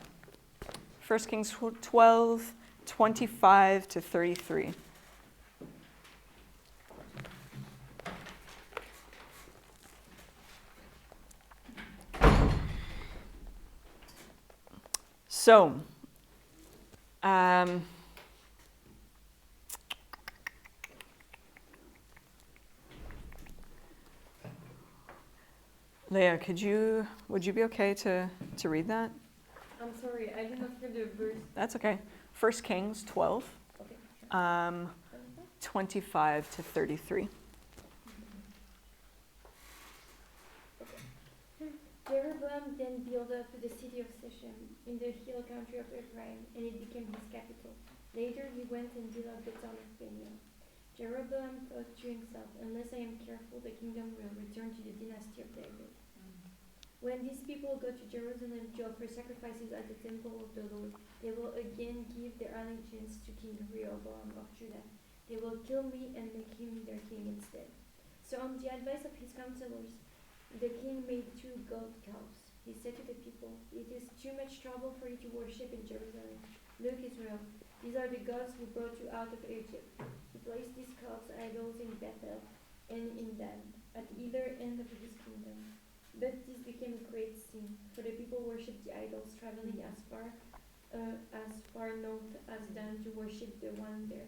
Kings 12, 25 to 33. So, Leah, would you be okay to read that?
I'm sorry, I did not hear the verse.
That's okay. 1 Kings 12,
Okay, sure.
25 to 33.
Jeroboam then built up the city of Shechem in the hill country of Ephraim, and it became his capital. Later he went and built up the town of Peniel. Jeroboam thought to himself, unless I am careful, the kingdom will return to the dynasty of David. When these people go to Jerusalem to offer sacrifices at the temple of the Lord, they will again give their allegiance to King Rehoboam of Judah. They will kill me and make him their king instead. So on the advice of his counselors, the king made 2 gold calves. He said to the people, "It is too much trouble for you to worship in Jerusalem. Look, Israel, these are the gods who brought you out of Egypt." He placed these calves idols in Bethel and in Dan, at either end of his kingdom. But this became a great sin, for the people worshipped the idols, traveling as far north as Dan to worship the one there.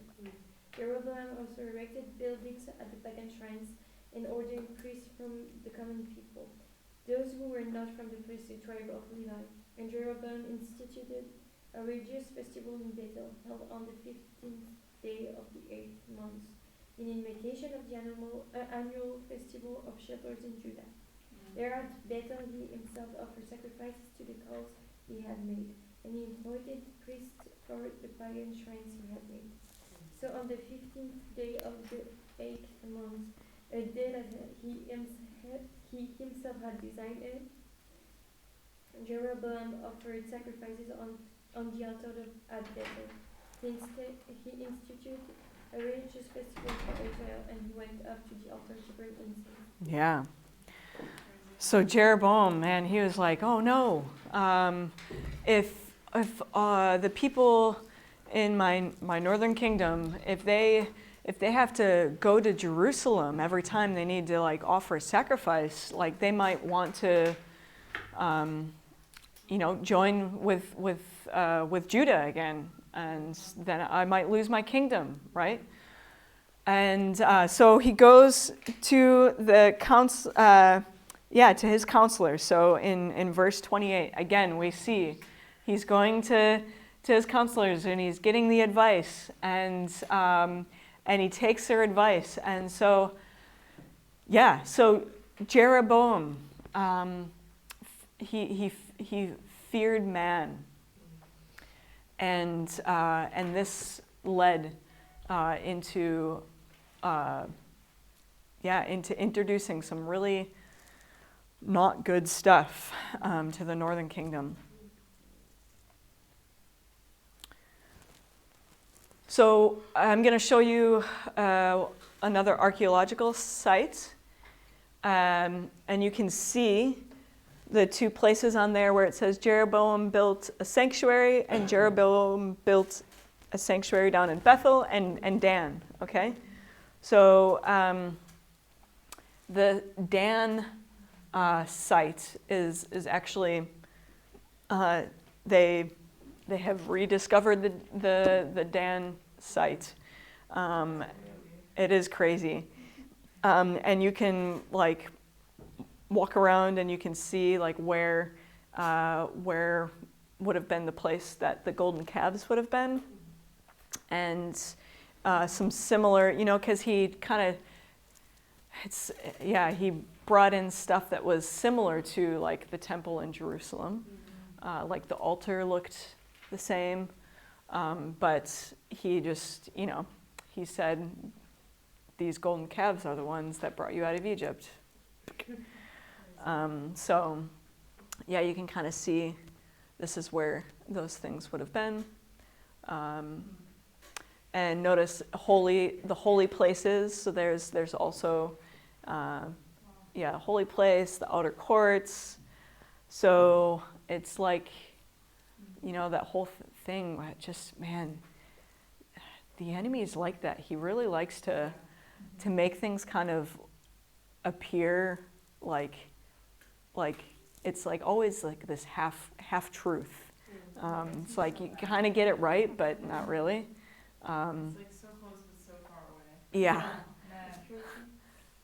Jeroboam also erected buildings at the pagan shrines and ordered priests from the common people. those who were not from the priestly tribe of Levi. And Jeroboam instituted a religious festival in Bethel, held on the 15th day of the 8th month, in imitation of the annual festival of shepherds in Judah. There at Bethel he himself offered sacrifices to the calves he had made, and he appointed priests for the pagan shrines he had made. So on the 15th day of the 8th month, a day that he himself had designed, Jeroboam offered sacrifices on the altar at Bethel. He instituted a religious festival for Israel, and he went up to the altar to burn incense.
Yeah. So Jeroboam, man, he was like, oh no, if the people in my northern kingdom, if they have to go to Jerusalem every time they need to like offer a sacrifice, like they might want to, join with Judah again, and then I might lose my kingdom, right? And so he goes to the to his counselors. So in verse 28, again, we see he's going to his counselors and he's getting the advice, and he takes their advice. And so, so Jeroboam, he feared man, and this led into introducing some really not good stuff to the northern kingdom. So I'm going to show you another archaeological site, and you can see the two places on there where it says Jeroboam built a sanctuary, and Jeroboam built a sanctuary down in Bethel and Dan. Okay, so the Dan site is actually they have rediscovered the Dan site. It is crazy, and you can like walk around and you can see like where would have been the place that the golden calves would have been, and some similar, because he he brought in stuff that was similar to like the temple in Jerusalem. Like the altar looked the same, but he just, he said, these golden calves are the ones that brought you out of Egypt. So, you can kind of see this is where those things would have been. And notice the holy places. So there's also, holy place, the outer courts. So it's like, that whole thing, just, man, the enemy is like that. He really likes to make things kind of appear like it's like always like this half truth. It's like you kind of get it right, but not really.
It's like so close but so far away.
Yeah.
Man.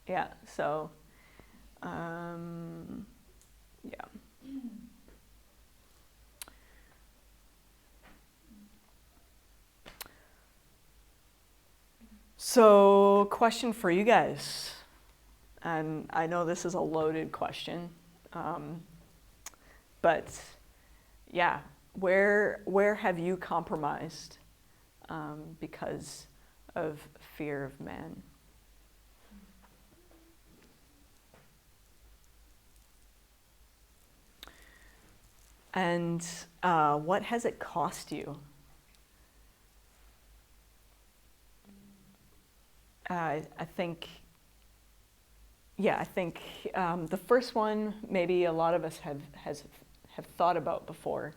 Yeah. So, So, question for you guys, and I know this is a loaded question, but where have you compromised because of fear of man? And what has it cost you? I think the first one maybe a lot of us have thought about before.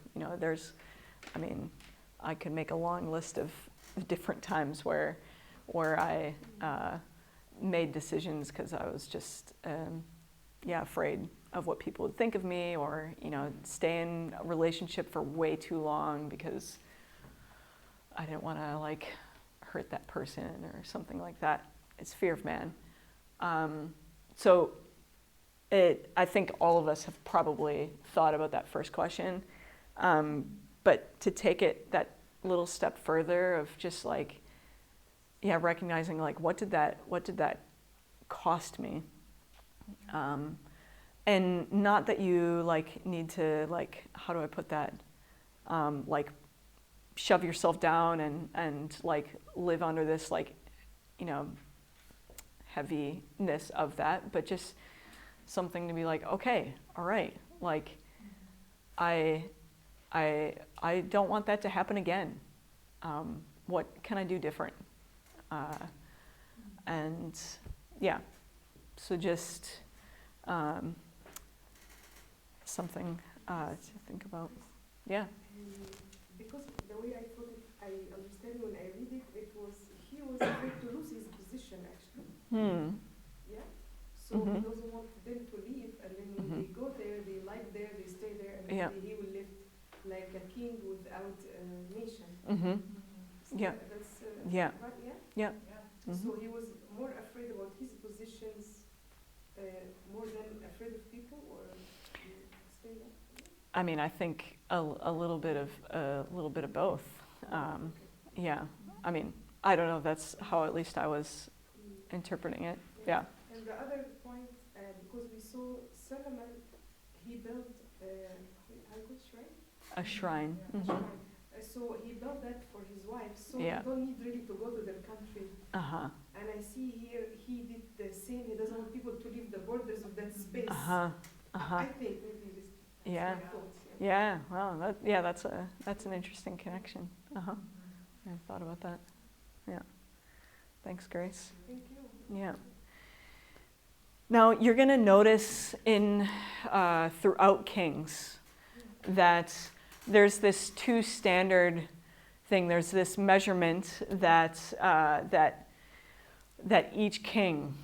I could make a long list of different times where I made decisions because I was just afraid of what people would think of me, or stay in a relationship for way too long because I didn't want to hurt that person or something like that. It's fear of man. So I think all of us have probably thought about that first question, but to take it that little step further of just like, yeah, recognizing like what did that cost me, and not that you like need to like, how do I put that, like shove yourself down and like live under this like, you know, heaviness of that, but just something to be like, okay, all right, like I don't want that to happen again. What can I do different? And yeah, so just something to think about. Yeah.
Because the way I thought it, I understand when I read it, it was he was afraid to lose his position actually. Yeah. So he doesn't want them to leave, and then when they go there, they like there, they stay there, and
Yeah.
he will live like a king without a nation. So
Yeah.
That's
Yeah.
right. Yeah.
Yeah.
So he was more afraid about his positions, more than afraid of people, or you explain that?
I mean, I think a little bit of both. Yeah. I mean, I don't know. That's how at least I was interpreting it. Yeah.
And the other point, because we saw Solomon, he built shrine.
A shrine.
A shrine. So he built that for his wife. So
Yeah.
you don't need really to go to their country. And I see here he did the same. He doesn't want people to leave the borders of that space. I think maybe this.
Yeah.
Thoughts,
Yeah. Well, that's an interesting connection. I hadn't thought about that. Yeah. Thanks, Grace.
Thank you.
Yeah. Now you're going to notice in throughout Kings that there's this two standard thing. There's this measurement that that each king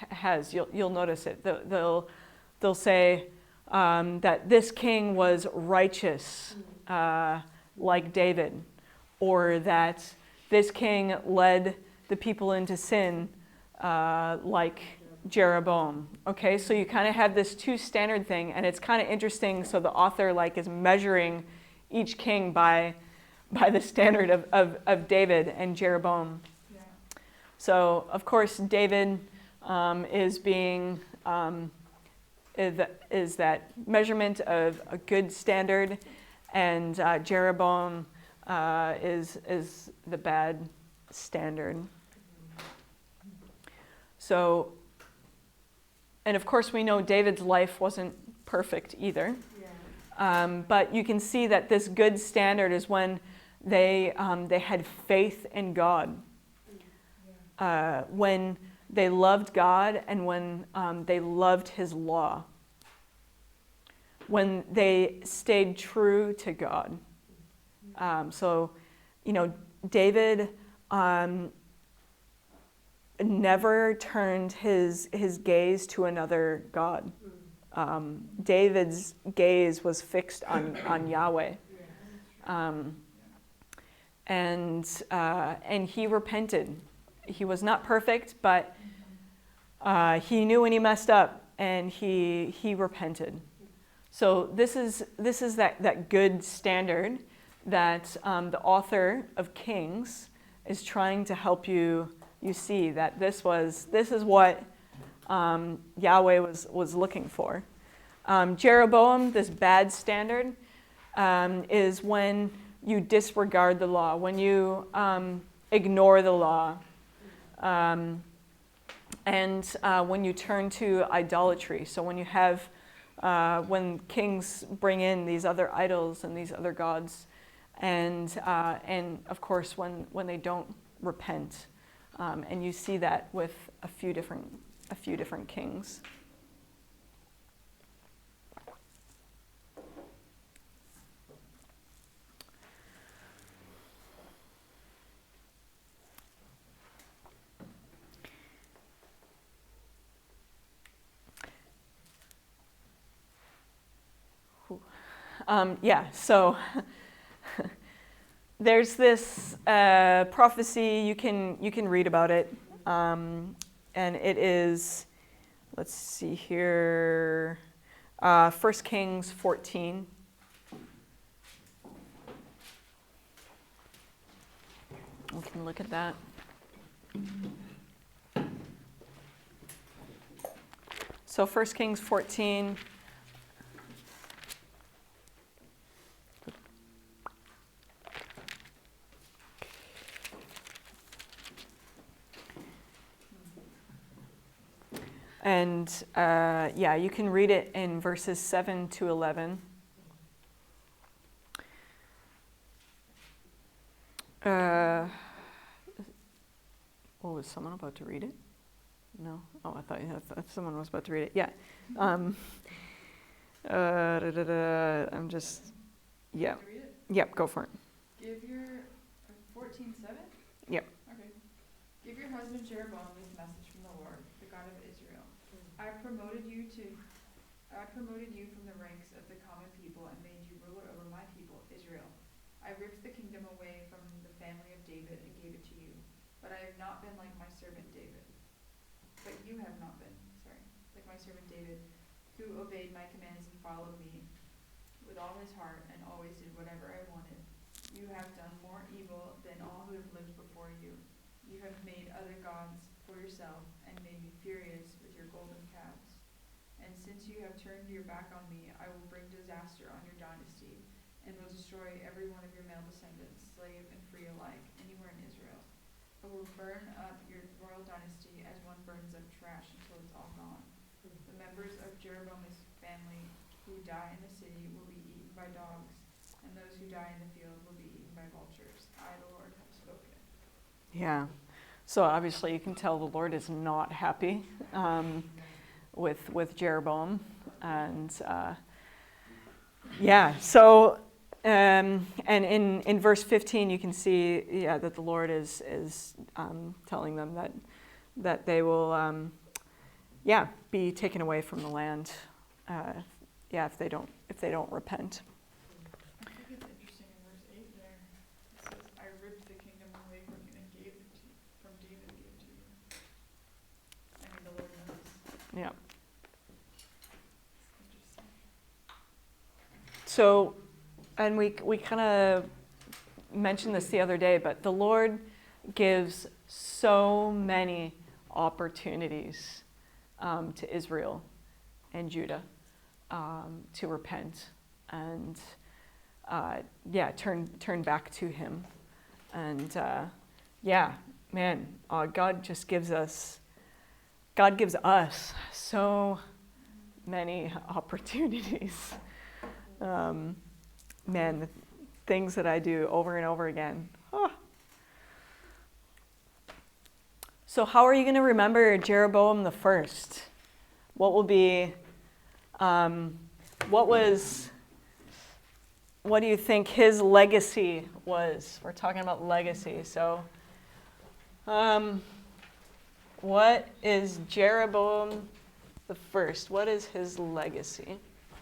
has. You'll notice it. They'll say that this king was righteous, like David, or that this king led the people into sin, like Jeroboam. Okay, so you kind of have this two standard thing, and it's kind of interesting. So the author like is measuring each king by the standard of David and Jeroboam.
Yeah.
So of course David is being is that measurement of a good standard, and Jeroboam is the bad standard. So, and of course we know David's life wasn't perfect either. But you can see that this good standard is when they had faith in God, when they loved God, and when they loved His law, when they stayed true to God. So, you know, David never turned his gaze to another God. David's gaze was fixed on Yahweh, and he repented. He was not perfect, but he knew when he messed up, and he repented. So this is that good standard that the author of Kings is trying to help you see, that this is what Yahweh was looking for. Jeroboam, this bad standard, is when you disregard the law, when you ignore the law, and when you turn to idolatry. So when you have, when kings bring in these other idols and these other gods, and of course when they don't repent, and you see that with a few different kings. So there's this prophecy, you can read about it, and it is let's see here. 1 Kings 14. We can look at that. So 1 Kings 14. And yeah, you can read it in verses 7 to 11. Was someone about to read it? No? Oh, I thought someone was about to read it. Yeah. I'm just, yeah.
To read it?
Yep, go for it.
Give your 14:7?
Yep.
Okay. Give your husband Jeroboam this message from the Lord, the God of Israel. I promoted you from the ranks of the common people and made you ruler over my people, Israel. I ripped the kingdom away from the family of David and gave it to you. But I have not been like my servant David. But you have not been, like my servant David, who obeyed my commands and followed me with all his heart and always did whatever I wanted. You have done more evil than all who have lived before you. You have made other gods for yourself and made me furious with your golden calves. And since you have turned your back on me, I will bring disaster on your dynasty and will destroy every one of your male descendants, slave and free alike, anywhere in Israel. I will burn up your royal dynasty as one burns up trash until it's all gone. The members of Jeroboam's family who die in the city will be eaten by dogs, and those who die in the field will be eaten by vultures. I, the Lord, have spoken.
Yeah. So obviously you can tell the Lord is not happy with Jeroboam. And yeah, so and in verse 15 you can see that the Lord is telling them that they will be taken away from the land if they don't repent.
I think it's interesting in verse 8 there. It says, I ripped the kingdom away from you and gave it to you, from David gave it to you. I mean, the Lord knows.
Yeah.
It's interesting.
So, and we kind of mentioned this the other day, but the Lord gives so many opportunities to Israel and Judah to repent and turn back to Him. And God gives us so many opportunities. The things that I do over and over again. Oh. So how are you going to remember Jeroboam the first? What will be, what do you think his legacy was? We're talking about legacy. So what is Jeroboam the first? What is his legacy?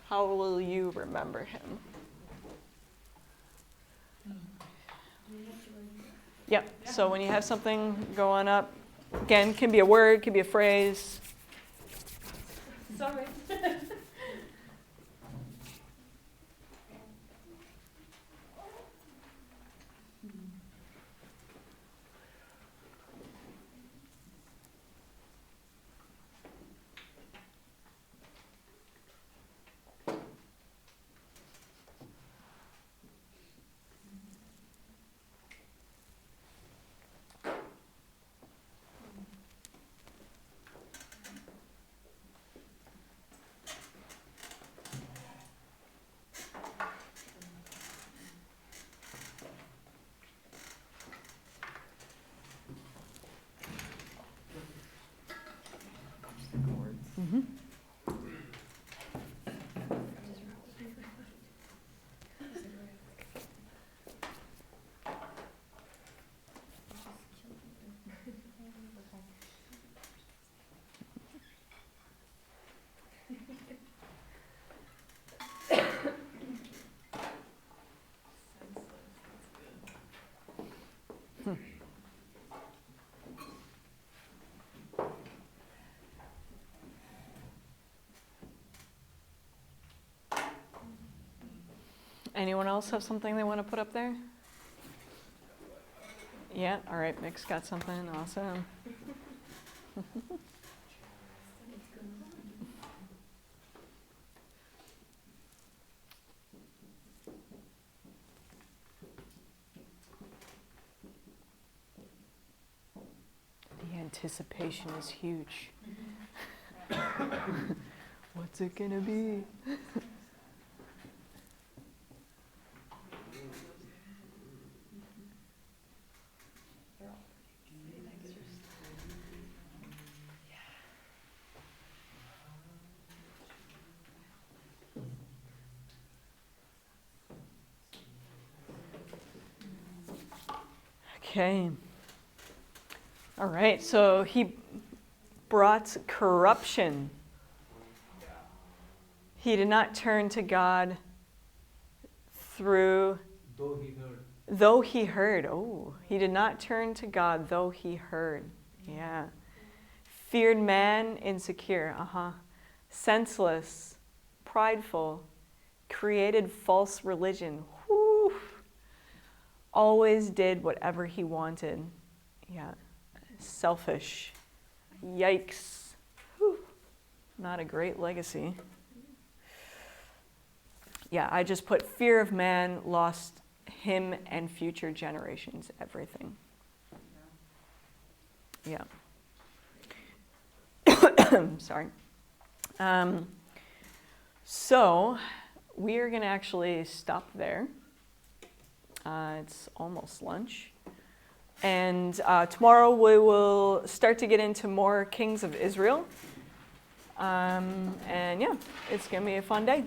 How will you remember him? Yep. So when you have something going up, again, can be a word, can be a phrase.
Sorry.
Mm-hmm. Anyone else have something they want to put up there? Yeah, all right, Mick's got something, awesome. The anticipation is huge. What's it gonna be? Okay. All right, so he brought corruption. He did not turn to God through, though he heard. Oh, he did not turn to God, though he heard. Yeah. Feared man, insecure. Senseless, prideful, created false religion. Whew. Always did whatever he wanted. Yeah. Selfish. Yikes. Whew. Not a great legacy. Yeah, I just put fear of man lost him and future generations everything. Yeah. Sorry. So we are going to actually stop there. It's almost lunch. And tomorrow we will start to get into more kings of Israel. And yeah, it's going to be a fun day.